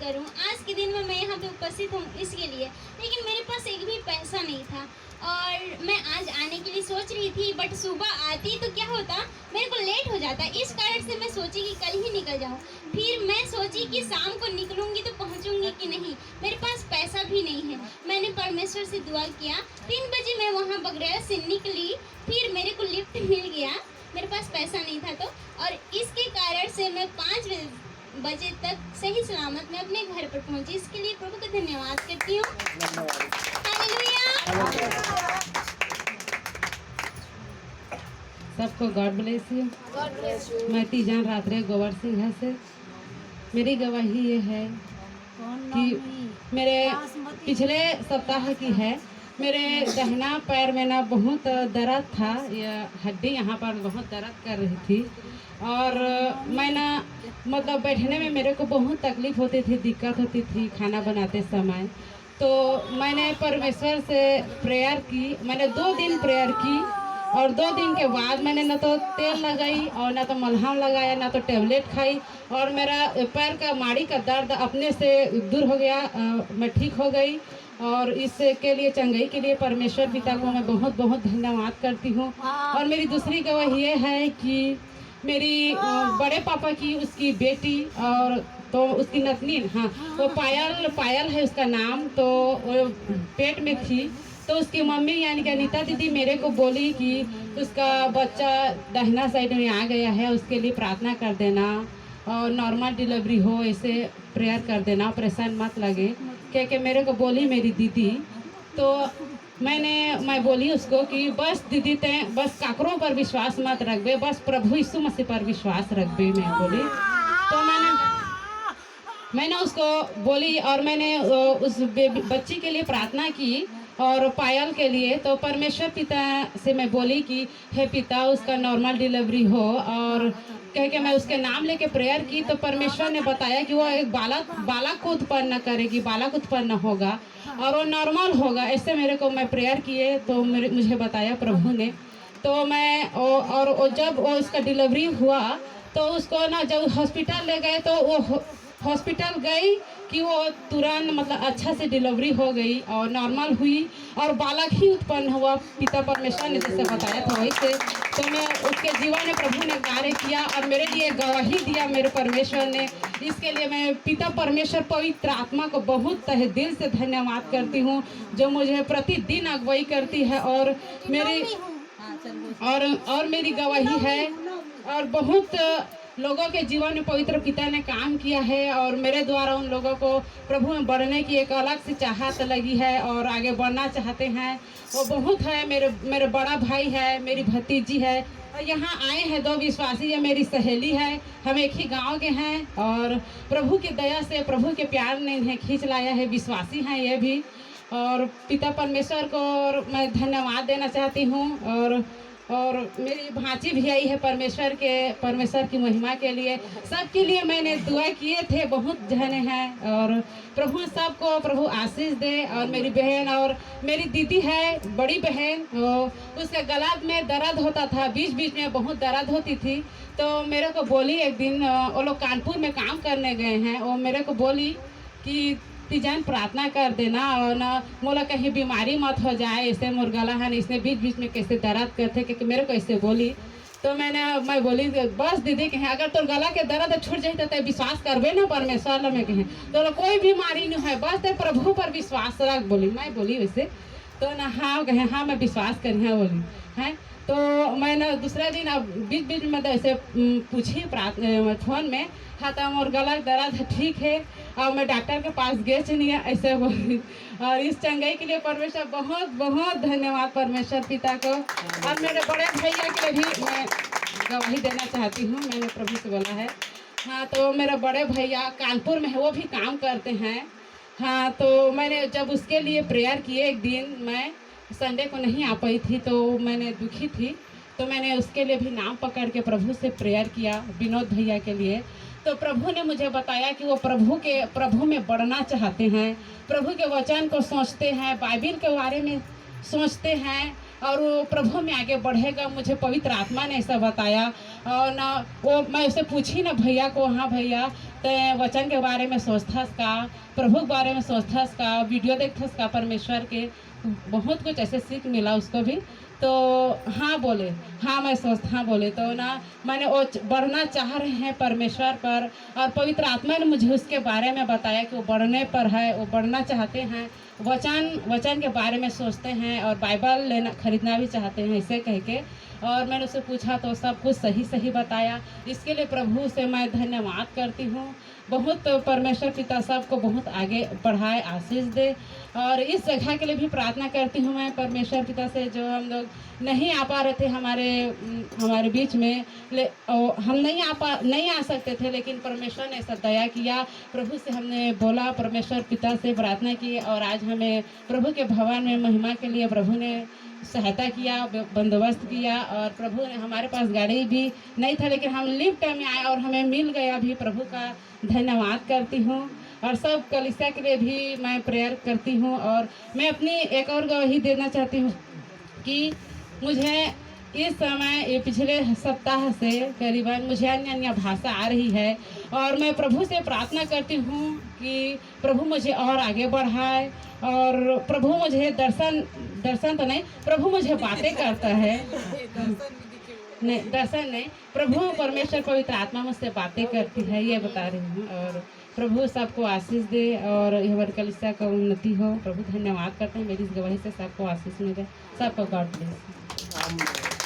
करूं। आज के दिन में मैं यहाँ पे उपस्थित हूँ इसके लिए, लेकिन मेरे पास एक भी पैसा नहीं था और मैं आज आने के लिए सोच रही थी, बट सुबह आती तो क्या होता, मेरे को लेट हो जाता। इस कारण से मैं सोची कि कल ही निकल जाऊँ। फिर मैं सोची कि शाम को निकलूंगी तो पहुँचूंगी कि नहीं, मेरे पास पैसा भी नहीं है। मैंने परमेश्वर से दुआ किया, 3 बजे मैं वहाँ बगरेला से निकली, फिर मेरे को लिफ्ट मिल गया। मेरे पास पैसा नहीं था तो, और इसके कारण से मैं 5 बजे तक सही सलामत मैं अपने घर पर पहुंची। इसके लिए प्रभु का धन्यवाद करती हूँ। हालेलुया। सबको गॉड ब्लेस यू। मैं तीजान रात्रे गोवर सिंह से। मेरी गवाही ये है कि मेरे पिछले सप्ताह की है। मेरे दाहिना पैर में ना बहुत दर्द था, यह हड्डी यहाँ पर बहुत दर्द कर रही थी और मैं ना मतलब बैठने में मेरे को बहुत तकलीफ़ होती थी, दिक्कत होती थी खाना बनाते समय। तो मैंने परमेश्वर से प्रेयर की। मैंने 2 दिन प्रेयर की और 2 दिन के बाद मैंने ना तो तेल लगाई और ना तो मलहम लगाया, ना तो टेबलेट खाई और मेरा पैर का माड़ी का दर्द अपने से दूर हो गया। मैं ठीक हो गई और इसके लिए चंगाई के लिए परमेश्वर पिता को मैं बहुत बहुत धन्यवाद करती हूँ। और मेरी दूसरी गवाही ये है कि मेरी बड़े पापा की उसकी बेटी और तो उसकी नतनी, हाँ वो पायल है उसका नाम, तो वो पेट में थी। तो उसकी मम्मी यानी कि अनीता दीदी मेरे को बोली कि उसका बच्चा दाहिना साइड में आ गया है, उसके लिए प्रार्थना कर देना और नॉर्मल डिलीवरी हो ऐसे प्रेयर कर देना, ऑपरेशन मत लगे क्योंकि मेरे को बोली मेरी दीदी। तो मैं बोली उसको कि बस दीदी ते बस काकरों पर विश्वास मत रखबे, बस प्रभु यीशु मसीह पर विश्वास रखबे, मैं बोली। तो मैंने उसको बोली और मैंने उस बच्ची के लिए प्रार्थना की और पायल के लिए। तो परमेश्वर पिता से मैं बोली कि हे पिता उसका नॉर्मल डिलीवरी हो, और कह के मैं उसके नाम लेके प्रेयर की। तो परमेश्वर ने बताया कि वो एक बालक को उत्पन्न करेगी, बालक उत्पन्न होगा और वो नॉर्मल होगा। ऐसे मेरे को मैं प्रेयर किए तो मुझे बताया प्रभु ने। तो मैं और जब वो उसका डिलीवरी हुआ तो उसको ना जब हॉस्पिटल ले गए तो वो हॉस्पिटल गई कि वो तुरंत मतलब अच्छा से डिलीवरी हो गई और नॉर्मल हुई और बालक ही उत्पन्न हुआ। पिता परमेश्वर ने जैसे बताया था वैसे। तो मैं उसके जीवन में प्रभु ने कार्य किया और मेरे लिए गवाही दिया मेरे परमेश्वर ने। इसके लिए मैं पिता परमेश्वर पवित्र आत्मा को बहुत तहे दिल से धन्यवाद करती हूँ, जो मुझे प्रतिदिन अगुवाई करती है और मेरी गवाही है। और बहुत लोगों के जीवन में पवित्र पिता ने काम किया है और मेरे द्वारा उन लोगों को प्रभु में बढ़ने की एक अलग सी चाहत लगी है और आगे बढ़ना चाहते हैं। वो बहुत है। मेरे बड़ा भाई है, मेरी भतीजी है और यहाँ आए हैं 2 विश्वासी है, मेरी सहेली है। हम एक ही गांव के हैं और प्रभु की दया से, प्रभु के प्यार ने इन्हें खींच लाया है। विश्वासी हैं ये भी। और पिता परमेश्वर को मैं धन्यवाद देना चाहती हूँ। और मेरी भांजी भी आई है परमेश्वर की महिमा के लिए। सबके लिए मैंने दुआ किए थे, बहुत जने हैं और प्रभु सबको प्रभु आशीष दे। और मेरी बहन और मेरी दीदी है बड़ी बहन, उसके गला में दर्द होता था, बीच बीच में बहुत दर्द होती थी। तो मेरे को बोली एक दिन, वो लोग कानपुर में काम करने गए हैं, वो मेरे को बोली कि तीजान प्रार्थना कर देना और ना मोला कहीं बीमारी मत हो जाए, ऐसे मोर गला है इसने बीच बीच में कैसे दर्द करते क्योंकि मेरे को ऐसे बोली। तो मैं बोली बस दीदी कहें अगर तो गला के दर्द छूट जाए तो विश्वास करबे ना परमेश्वर में कहें तो कोई बीमारी नहीं है, बस ते प्रभु पर विश्वास रख। बोली मैं बोली वैसे तो ना हाँ कहें हाँ मैं विश्वास करी हाँ बोली है। तो मैंने दूसरे दिन अब बीच बीच में ऐसे पूछी फोन में, हाँ तो मोर गला दर्द ठीक है और मैं डॉक्टर के पास गए नहीं ऐसे बोली। और इस चंगाई के लिए परमेश्वर बहुत बहुत धन्यवाद परमेश्वर पिता को। और मेरे बड़े भैया के लिए भी मैं गवाही देना चाहती हूँ, मैंने प्रभु से बोला है। हाँ तो मेरा बड़े भैया कानपुर में है, वो भी काम करते हैं। हाँ तो मैंने जब उसके लिए प्रेयर किए, एक दिन मैं संडे को नहीं आ पाई थी तो मैंने दुखी थी, तो मैंने उसके लिए भी नाम पकड़ के प्रभु से प्रेयर किया, विनोद भैया के लिए। तो प्रभु ने मुझे बताया कि वो प्रभु में बढ़ना चाहते हैं, प्रभु के वचन को सोचते हैं, बाइबिल के बारे में सोचते हैं और वो प्रभु में आगे बढ़ेगा। मुझे पवित्र आत्मा ने ऐसा बताया। और ना वो मैं उसे पूछी ना भैया को, हाँ भैया ते वचन के बारे में सोचथस का, प्रभु के बारे में सोचथस का, वीडियो देखथस का परमेश्वर के, बहुत कुछ ऐसे सीख मिला उसको भी। तो हाँ बोले, हाँ मैं हाँ बोले तो ना मैंने वो बढ़ना चाह रहे हैं परमेश्वर पर, और पवित्र आत्मा ने मुझे उसके बारे में बताया कि वो बढ़ने पर है, वो बढ़ना चाहते हैं, वचन के बारे में सोचते हैं और बाइबल लेना खरीदना भी चाहते हैं ऐसे कह के। और मैंने उससे पूछा तो सब कुछ सही बताया। इसके लिए प्रभु से मैं धन्यवाद करती हूँ। बहुत परमेश्वर पिता सबको बहुत आगे बढ़ाए, आशीष दे। और इस जगह के लिए भी प्रार्थना करती हूँ मैं परमेश्वर पिता से, जो हम लोग नहीं आ पा रहे थे हमारे बीच में, हम नहीं आ सकते थे, लेकिन परमेश्वर ने ऐसा दया किया। प्रभु से हमने बोला, परमेश्वर पिता से प्रार्थना की, और आज हमें प्रभु के भवन में महिमा के लिए प्रभु ने सहायता किया, बंदोबस्त किया। और प्रभु ने, हमारे पास गाड़ी भी नहीं था लेकिन हम लिफ्ट में आए और हमें मिल गया भी। प्रभु का धन्यवाद करती हूँ। और सब कलीसिया के लिए भी मैं प्रेयर करती हूँ। और मैं अपनी एक और गवाही देना चाहती हूँ कि मुझे इस समय, ये पिछले सप्ताह से करीबन मुझे अन्य भाषा आ रही है, और मैं प्रभु से प्रार्थना करती हूँ कि प्रभु मुझे और आगे बढ़ाए, और प्रभु मुझे दर्शन तो नहीं, प्रभु मुझे बातें करता है, नहीं दर्शन नहीं, प्रभु परमेश्वर पवित्र आत्मा मुझसे बातें करती है, ये बता रही हूँ। और प्रभु सबको आशीष दे और हमारे कलीसिया का उन्नति हो। प्रभु धन्यवाद करते हैं, मेरी इस गवाही से सबको आशीष मिले, सबको गॉड ब्लेस।